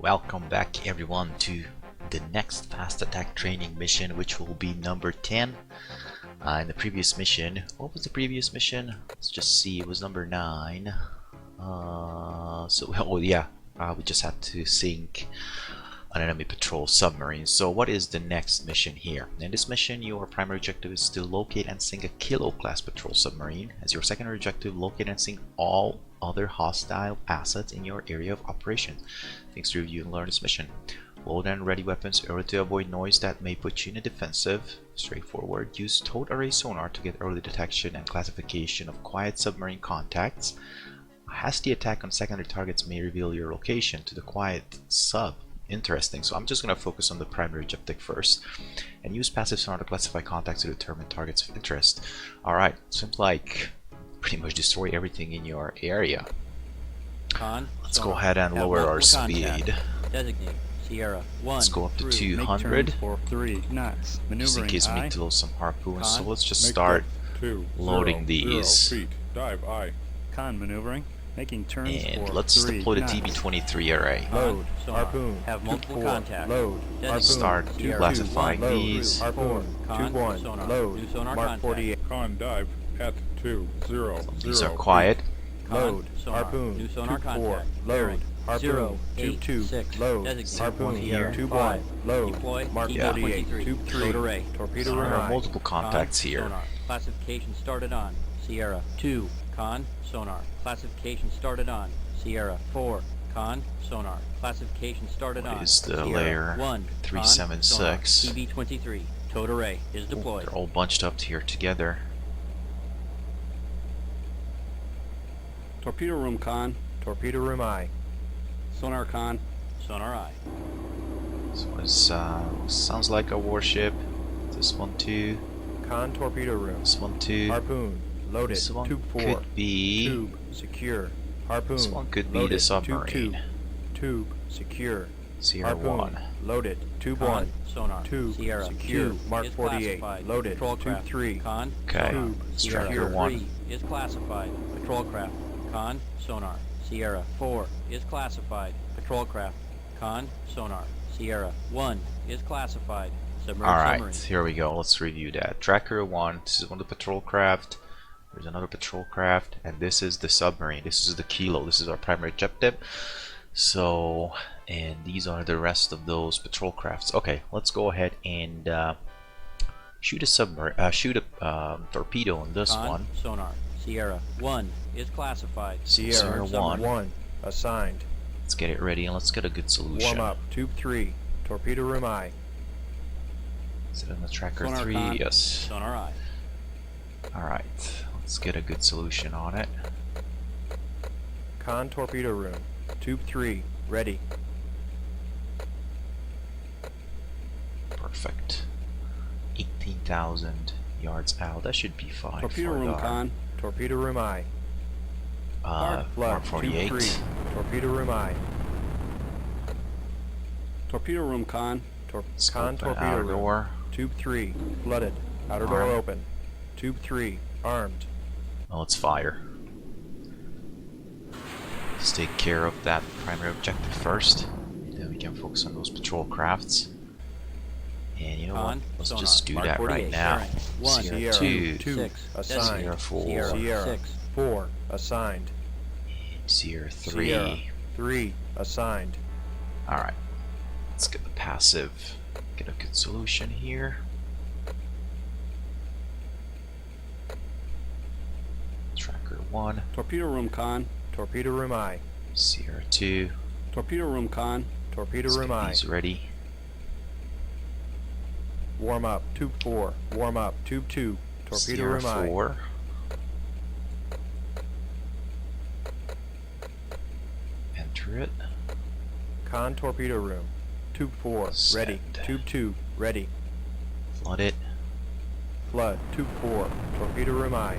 welcome back everyone to the next fast attack training mission, which will be number 10. In the previous mission, what was the previous mission? Let's just see, it was number 9. We just had to sink an enemy patrol submarine. So what is the next mission here? In this mission, your primary objective is to locate and sink a Kilo class patrol submarine. As your secondary objective, locate and sink all other hostile assets in your area of operation. Things to review and learn this mission. Load and ready weapons early to avoid noise that may put you in a defensive. Straightforward. Use towed array sonar to get early detection and classification of quiet submarine contacts. A hasty attack on secondary targets may reveal your location to the quiet sub. Interesting. So I'm just going to focus on the primary objective first and use passive sonar to classify contacts to determine targets of interest. Alright, seems like pretty much destroy everything in your area. Let's go ahead and lower our speed. Designate Sierra 1. Let's go up to 200 for 3 knots. just in case we need to load some harpoons. So let's just start loading these. Dive I. Con maneuvering. Making turns And for let's 3 deploy the knots. TB-23 array. Load. Sonar. Harpoon. Have multiple 2-4. contacts. Load. Harpoon. Start Sierra classifying 2-1. these. Harpoon. Con. 2-1. Sonar. Load. New sonar Mark contact. 48. Con dive at 2-0. These are quiet. Load. Sonar. Harpoon. New sonar 2-4. contact. Load. Harpoon. 0-8-6. 2-2. Load. Designate Harpoon. Sierra 2-1. Load. Deploy Mark TB 48. 23. 2-3. Load array. Torpedo There room are I. multiple contacts Con. here. Sonar. Classification started on Sierra 2. Con. Sonar. Classification started on Sierra 4. Con. Sonar. Classification started What on is the Sierra layer? 1. 376. TB-23. Towed array is deployed. They're all bunched up here together. Torpedo room con. Torpedo room I. Sonar con. Sonar I. So it's, sounds like a warship. This one too. Con torpedo room. This one too. Harpoon. Loaded. This one Tube 4. could be. Tube. Secure. Harpoon. This one could be Loaded. the submarine. Tube 2. Tube. Secure. Sierra Harpoon. 1. Loaded. Tube Con. 1. Sonar. Tube. Sierra Secure. 2 Mark is 48. classified. Loaded. Patrol Tube craft. 3. Con. Okay. Sonar. Tube. Sierra Striker 1. 3 is classified. Patrol craft. Con. Sonar. Sierra 4 is classified. Patrol craft. Con. Sonar. Sierra 1 is classified. Submarine. Alright, here we go. Let's review that. Tracker 1. This is one of the patrol craft. There's another patrol craft. And this is the submarine. This is the Kilo. This is our primary objective. So, and these are the rest of those patrol crafts. Okay, let's go ahead and shoot a submarine. Shoot a torpedo on this Con. one. Sonar. Sierra 1 is classified. Sierra 1. 1. Assigned. Let's get it ready and let's get a good solution. Warm up. Tube 3. Torpedo room I. Is it on the tracker Sonar 3? con. Yes. Sonar I. Alright, let's get a good solution on it. Con torpedo room. Tube 3. Ready. Perfect. 18,000 yards out. That should be fine. Torpedo for room our, con. Torpedo room I. Mark Flood. 48. Tube 3. Torpedo room I. Torpedo room con. Let's Con open torpedo outer room. door. Tube 3. Flooded. Outer door Armed. open. Tube 3. Armed. Well, let's fire. Let's take care of that primary objective first. Then we can focus on those patrol crafts. And you know what? Con. Let's Sonar. just do Mark that 48. right now. Bearing. 1. Sierra Sierra 2. 6. Assigned. Sierra 4. Sierra Sierra 6. 4. Assigned. Sierra 3. Sierra 3. Assigned. Alright. Let's get the passive. Get a good solution here. Tracker 1. Torpedo room con. Torpedo room I. Sierra 2. Torpedo room con. Torpedo Let's room get I. these ready. Warm up. Tube 4. Warm up. Tube 2. Torpedo Sierra room I. 4. Enter it. Con torpedo room. Tube 4. Ready. Send. Tube 2. Ready. Flood it. Flood. Tube 4. Torpedo room I.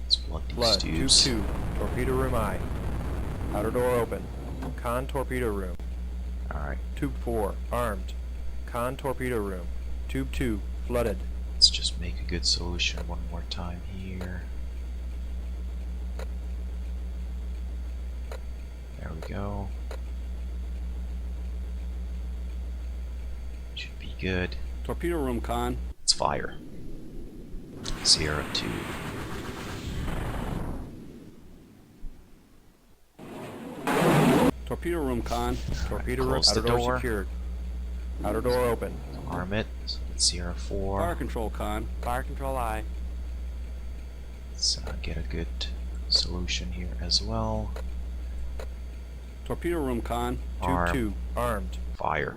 Let's flood these Flood. Tube tubes. 2. Torpedo room I. Outer door open. Con torpedo room. Alright, Tube 4. Armed. Con torpedo room. Tube 2. Flooded. let's just make a good solution one more time here. There we go. Should be good. Torpedo room, con. Let's fire. Sierra 2. Torpedo room, con. Torpedo room. Close the Outer door door. secured. Outer door open. Arm it. So that's Sierra 4. Fire control, con. Fire control aye. Let's get a good solution here as well. Torpedo room, con. Arm. Tube 2 armed. Fire.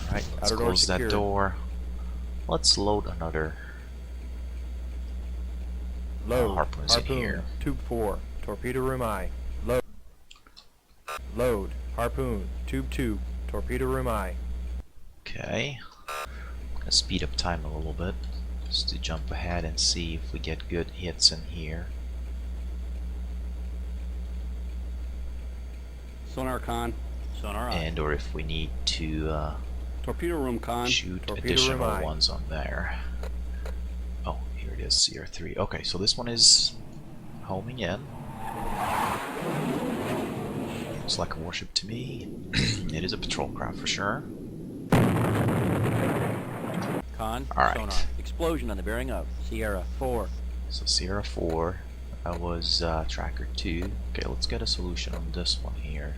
Alright, let's Outer door close that secured. door. Let's load another. Load. Harpoons in Harpoon. here. Tube 4. Torpedo room I. Load. Load. Harpoon. Tube 2. Torpedo room I. Okay. I'm gonna speed up time a little bit just to jump ahead and see if we get good hits in here. Sonar, con. Sonar aye. And or if we need to Torpedo room, con. shoot Torpedo additional room I. ones on there. Oh, here it is, CR3. Okay, so this one is homing in. Looks like a warship to me. It is a patrol craft for sure. Con. Alright. Sonar. Explosion on the bearing of Sierra 4. So Sierra 4, that was Tracker 2. Okay, let's get a solution on this one here.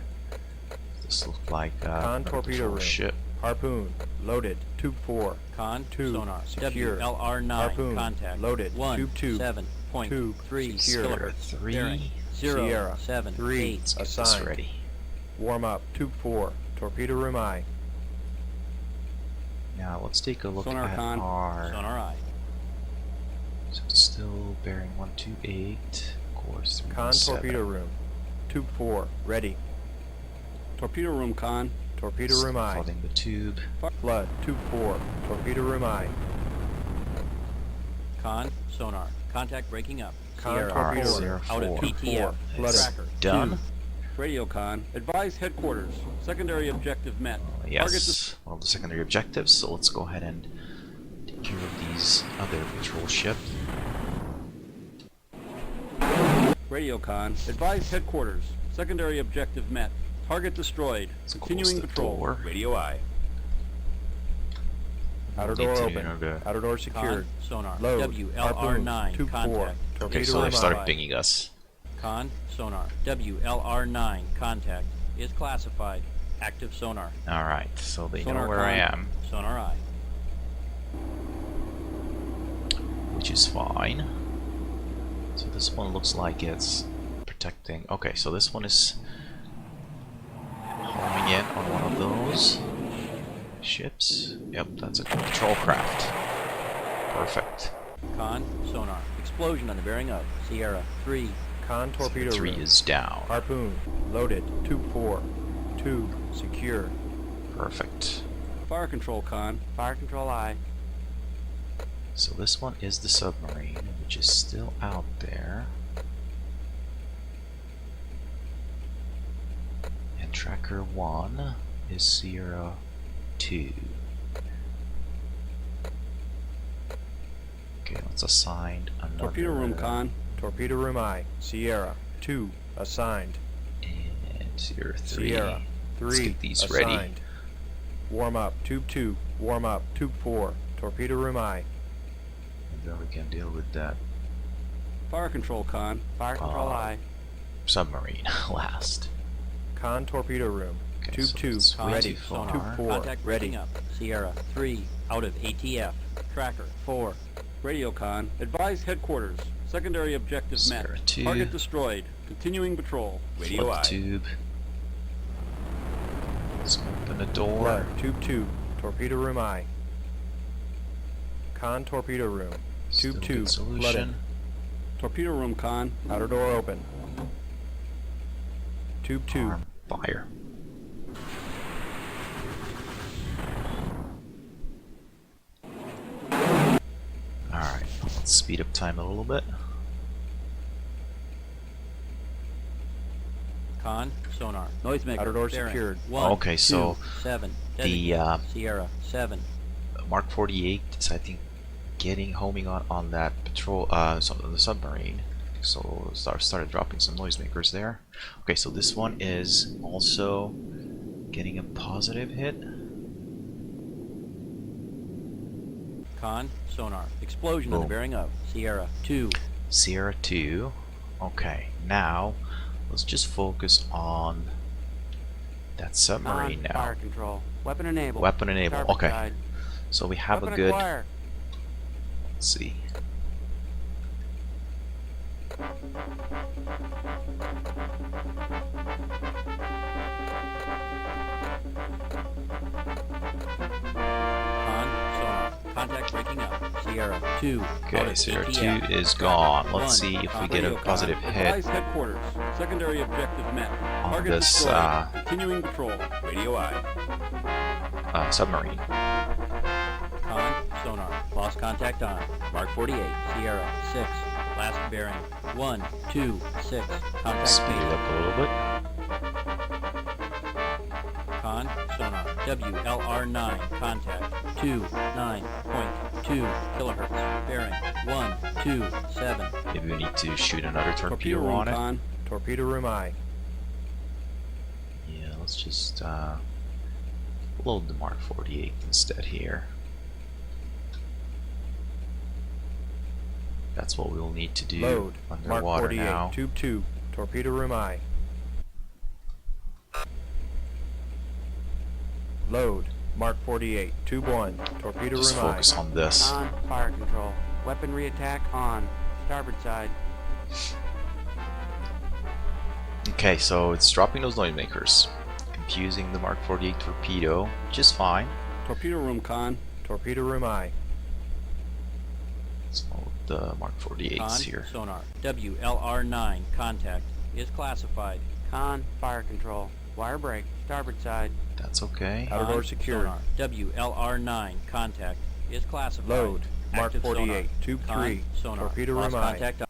This looks like Con a torpedo patrol room. ship. Harpoon. Loaded. Tube 4. Con. Two. Sonar. Secure. WLR9. Harpoon. Contact. Loaded. Tube 2. 17.3 Two. Secure. Sierra kilohertz. 3. Bearing 0, Sierra 7, 3. 8. Let's get this Assigned. ready. Warm up. Tube 4. Torpedo room I. Now let's take a look Sonar at con. our. Sonar aye. So it's still bearing 128. Course Con 317. torpedo room. Tube 4. Ready. Torpedo room, con. Torpedo room I. Flooding the tube. Flood. Tube 4. Torpedo room I. Con. Sonar. Contact breaking up. Con Sierra torpedo 4. Sierra Out of 4. PTF. Flooded. Tracker. Done. Radio, con. Advise headquarters. Secondary objective met. Target Yes, one of the secondary objectives. So let's go ahead and take care of these other patrol ships. Radio, con. Advise headquarters. Secondary objective met. Target destroyed. Let's Continuing close the patrol. door. Radio I. Outer Need door to, open. Outer door Con. secured. Sonar. Load. WLR9. Harpoon. Tube 4. Contact. Okay, Torpedo so they room started I. pinging us. Con. Sonar. WLR9. Contact. Is classified. Active sonar. Alright, so they know Sonar where I con. am, Sonar aye. which is fine. So this one looks like it's protecting. Okay, so this one is homing in on one of those ships. Yep, that's a patrol craft. Perfect. Con. Sonar. Explosion on the bearing of Sierra 3. Con torpedo 3 room. is down. Harpoon. Loaded. Tube 4. Tube. Secure. Perfect. Fire control, con. Fire control aye. So this one is the submarine, which is still out there. And Tracker 1 is Sierra 2. Okay, let's assign another. Torpedo room, con. Torpedo room I. Sierra 2. Assigned. And Sierra 3. Sierra 3. Let's get these assigned. ready. Warm up. Tube 2. Warm up. Tube 4. Torpedo room I. And then we can deal with that Fire control, con. Fire control aye. submarine last. Con torpedo room. Okay, Tube so 2. it's Con. Ready. far. Sonar. Tube 4. Contact breaking Ready. up. Sierra 3. Out of ATF. Tracker 4. Radio, con. Advise headquarters. Secondary objective met. Sierra 2. Target destroyed. Continuing patrol. Radio Flood I. the tube. Let's open the door. Flood. Tube 2. Torpedo room I. Con torpedo room. Still Tube good 2. solution. Flooded. Torpedo room, con. Outer door open. Tube 2. Arm fire. Alright, let's speed up time a little bit. Con. Sonar. Noisemaker. Outer door bearing secured. 1, Okay, so 7. the Sierra 7. Mark 48 is, I think, homing on that patrol, the submarine. So started dropping some noisemakers there. Okay, so this one is also getting a positive hit. Con, sonar. Explosion on the Boom. bearing of Sierra 2. Sierra 2. Okay, now let's just focus on that submarine now. Fire control. Weapon enabled. Weapon enabled. Starboard Okay, side. so we have Weapon a good. acquired. Let's see. Con, sonar. Contact breaking up. Sierra 2. Okay, Out of Sierra ATF. 2 is gone. One. Let's see if we get a Radio positive con. hit Advise headquarters. Secondary objective met. on Target this destroyed. Continuing patrol. Radio eye. submarine. Con, sonar. Lost contact on. Mark 48. Sierra 6. Last bearing. 1, 2, 6. Contact Speed it faded. up a little bit. Con, sonar. WLR9. Contact. 29.2 kilohertz. Bearing. 1, 2, 7. Maybe we need to shoot another Torpedo torpedo room on it. con. Torpedo room I. Yeah, let's just load the Mark 48 instead here. That's what we'll need to do Load. Mark underwater 48. now. Tube 2. Torpedo room I. Load. Mark 48. Tube 1. Torpedo Just room I. focus on this. On. Fire control. Weaponry attack on. Starboard side. Okay, so it's dropping those noisemakers, confusing the Mark 48 torpedo, which is fine. Torpedo room con. Torpedo room I. So the Mark 48s Con, here. sonar. WLR9. Contact is classified. Con. Fire control. Wire break. Starboard side. That's okay. Outer door Con, secured. sonar. WLR9. Contact is classified. Load. Mark Active 48. sonar. Tube Con, 3. sonar. Torpedo Lost room I. contact on.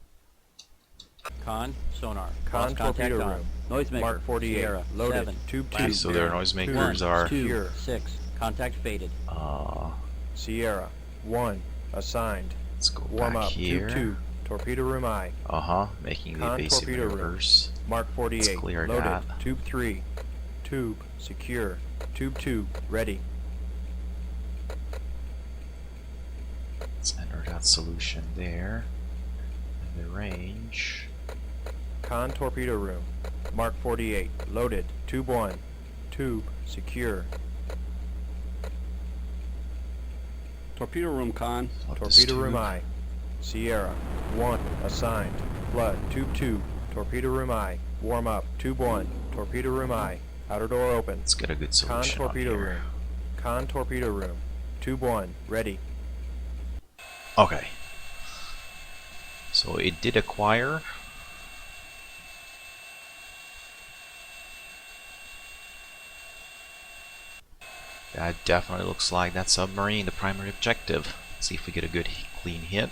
Con, sonar. Con Lost contact torpedo on. room. Noisemaker. Mark 48. Sierra Loaded. 7. Tube 2. Okay, so their noisemakers 1, are 2, Here. 6. Contact faded. Sierra 1. Assigned. let's go Warm back up. here. Tube 2. Torpedo room I. Making the Con evasive torpedo room. maneuvers. Mark 48. clear Loaded. that. Tube 3. Tube. Secure. Tube 2. Ready. Let's enter that solution there. And the range. Con torpedo room. Mark 48. Loaded. Tube 1. Tube. Secure. Torpedo room con. Up this Torpedo room tube. I. Sierra 1. Assigned. Flood. Tube 2. Torpedo room I. Warm up. Tube 1. Torpedo room I. Outer door open. Let's get a good Con solution on torpedo here. room. Con torpedo room. Tube 1. Ready. Okay. So it did acquire. That definitely looks like that submarine, the primary objective. Let's see if we get a good clean hit.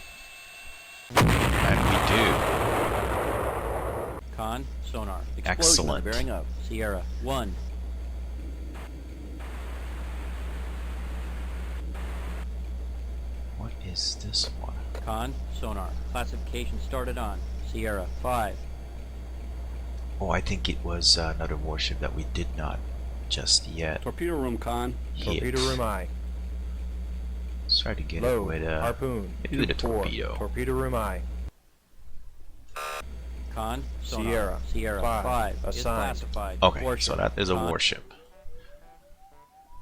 And we do. Con, sonar. Explosion on the Excellent. bearing of. Sierra 1. What is this one? Con, sonar. Classification started on. Sierra 5. Oh, I think it was another warship that we did not just yet Torpedo room con. hit. Torpedo room I. Let's try to get it Load. with a Harpoon. maybe with a Tube 4. torpedo. Torpedo room I. Con, sonar. Sierra Sierra 5. 5 is Assigned. classified. Okay, Warship. so that is a Con, warship.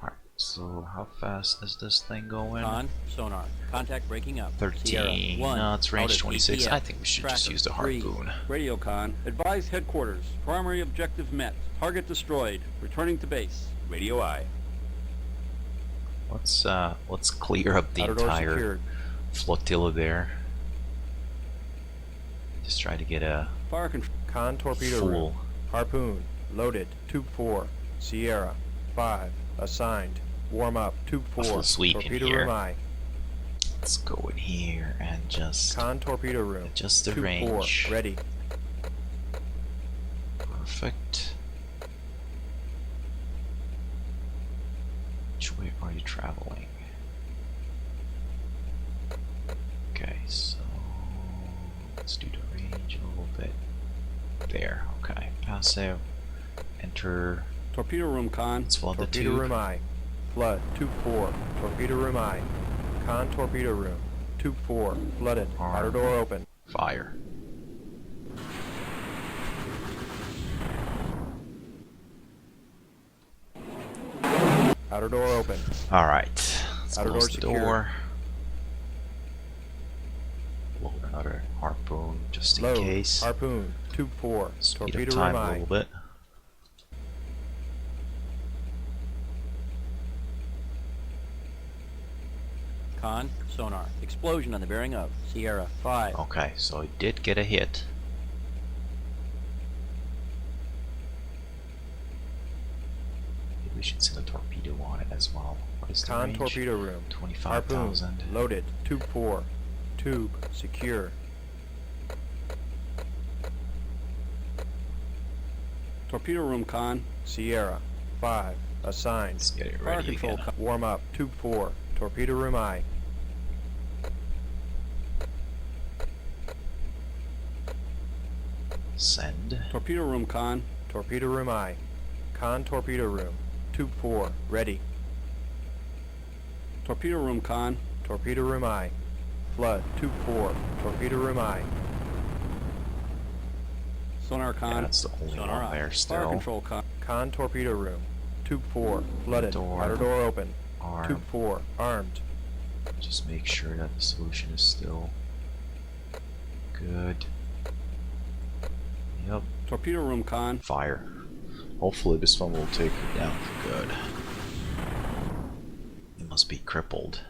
Alright, so how fast is this thing going? Con, sonar. Contact breaking up. 13. Sierra 1. No, it's range out of 26. ATF. I think we should just Tracker use the 3. harpoon. Radio con. Advise headquarters. Primary objective met. Target destroyed. Returning to base. Radio eye. Let's clear up the Outer door entire secured. flotilla there. Just try to get a Fire control. Con torpedo full. room. Harpoon. Loaded. Tube 4. Sierra 5. Assigned. Warm up. Tube 4. full sweep in Torpedo here. room I. Let's go in here and just Con torpedo room. adjust the Tube range. 4. Ready. Perfect. Which way are you traveling? there. Okay. Passive. Enter. Torpedo room con. Let's flood the Torpedo tube. room I. Flood. Tube 4. Torpedo room I. Con torpedo room. Tube 4. Flooded. Arm. Outer door open. Fire. Outer door open. Alright. Let's Outer close door the secured. door. Load another harpoon just in Load. case. Harpoon. Tube 4. Speed up Torpedo time room a I. little bit. Con, sonar. Explosion on the bearing of Sierra 5. Okay, so it did get a hit. Maybe we should send a torpedo on it as well. What is the Con range? torpedo room. Harpoon. 25,000. Loaded. Tube 4. Tube. Secure. Torpedo room con. Sierra 5. Assigned. Let's get it Fire ready control again. con. Warm up. Tube 4. Torpedo room I. Send. Torpedo room con. Torpedo room I. Con torpedo room. Tube 4. Ready. Torpedo room con. Torpedo room I. Flood. Tube 4. Torpedo room I. Sonar Yeah, con. that's the only Sonar one on. there Fire still. control con. Con torpedo room. Tube 4. Flooded. Door. Outer door open. Arm. Tube 4. Armed. Just make sure that the solution is still good. Yep. Torpedo room con. Fire. Hopefully this one will take her down for good. It must be crippled.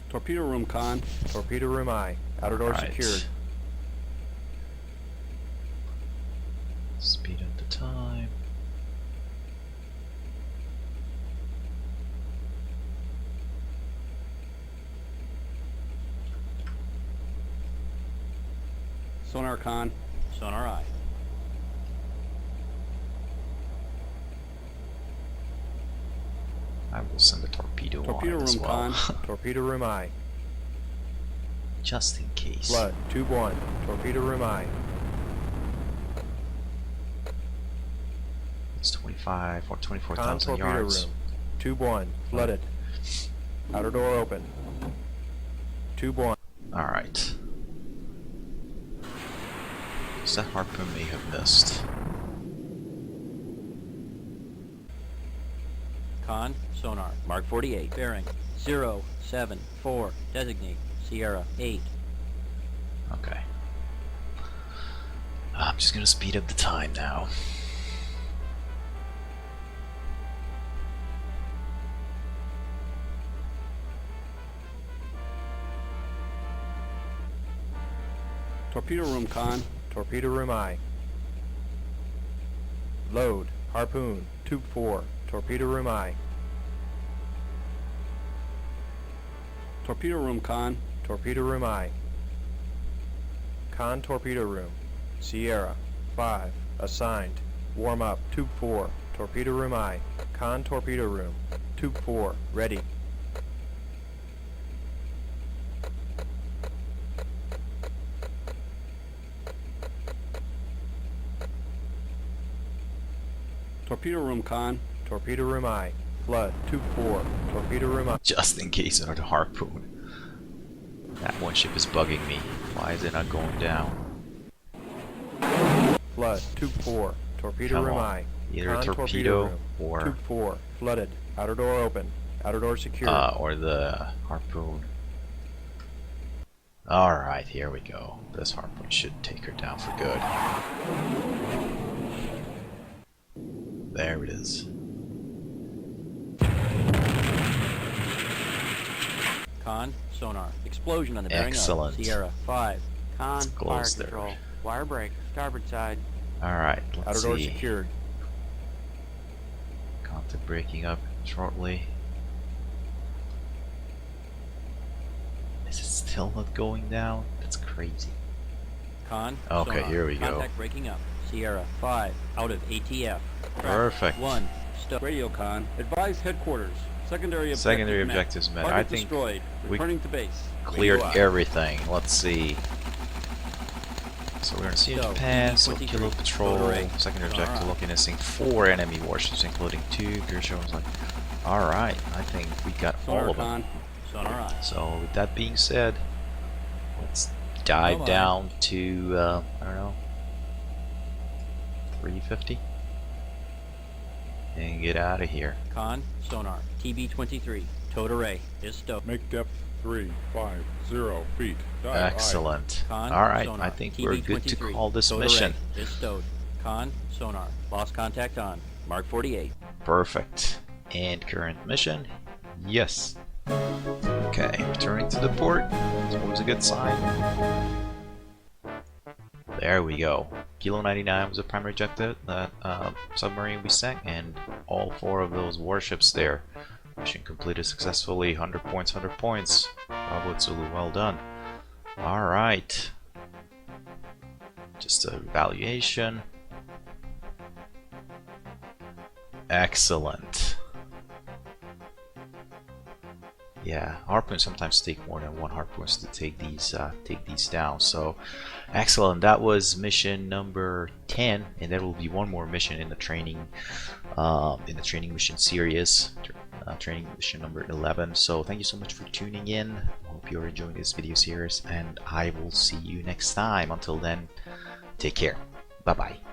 Torpedo room con. Torpedo room I. Outer door Alright. secured. Speed up the time. Sonar con. Sonar eye. I will send a torpedo Torpedo on it as room well. Torpedo room I. Just in case. Flood. Tube 1. Torpedo room I. It's 25 or Con 24,000 torpedo yards. room. Tube 1. Flooded. Outer door open. Tube 1. Alright. So that harpoon may have missed. Con, sonar. Mark 48. Bearing 074. Designate Sierra 8. Okay. I'm just gonna speed up the time now. Torpedo room con. Torpedo room I. Load. Harpoon. Tube 4. Torpedo room I. Torpedo room con. Torpedo room I. Con torpedo room. Sierra 5. Assigned. Warm up. Tube 4. Torpedo room I. Con torpedo room. Tube 4. Ready. Torpedo room con. Torpedo room I. Flood. Tube 4. Torpedo room I. Just in case another harpoon. That one ship is bugging me. Why is it not going down? Flood. Tube 4. Torpedo Come room on. I. Either Con torpedo room. or Tube 4. Flooded. Outer door open. Outer door secured. or the harpoon. Alright, here we go. This harpoon should take her down for good. There it is. Con, sonar. Explosion on the bearing Excellent. of Sierra 5. Con, fire close there. control. Wire brake. Starboard side. Alright, Outer let's door see. secured. Contact breaking up shortly. Is it still not going down? That's crazy. Con, Okay, sonar. here we go. Contact breaking up. Sierra 5. Out of ATF. Perfect. 1. Stop. Radio con. Advise headquarters. Secondary objective Secondary met. objectives met. Target I think destroyed. we Returning to base. cleared Radio eye. everything. Let's see. So we're in Sea of So, Japan, so DD-23, Kilo Patrol, Rotor A. secondary Sonar objective on. looking at seeing 4 enemy warships, including 2 Gearshows. Like, alright, I think we got Sonar all of them. con. Sonar on. So with that being said, let's dive Bye-bye. down to, I don't know, 350? And get out of here. Con. Sonar. TB-23. Towed array is stowed. Make depth 350 feet. Dive aye. Excellent. Con. Alright, Sonar. I think we're good to TB-23. call this Towed mission. array is stowed. Con. Sonar. Lost contact on. Mark 48. Perfect. And current mission? Yes. Okay, returning to the port. It's always a good sign. There we go. Kilo 99 was the primary objective, that submarine we sank, and all 4 of those warships there. Mission completed successfully. 100 points, 100 points. Bravo Zulu, well done. Alright. Just a evaluation. Excellent. Yeah, harpoons sometimes take more than 1 harpoons to take these down. So, excellent. That was mission number 10, and there will be one more mission in the training mission series, training mission number 11. So, thank you so much for tuning in. Hope you're enjoying this video series, and I will see you next time. Until then, take care. Bye bye.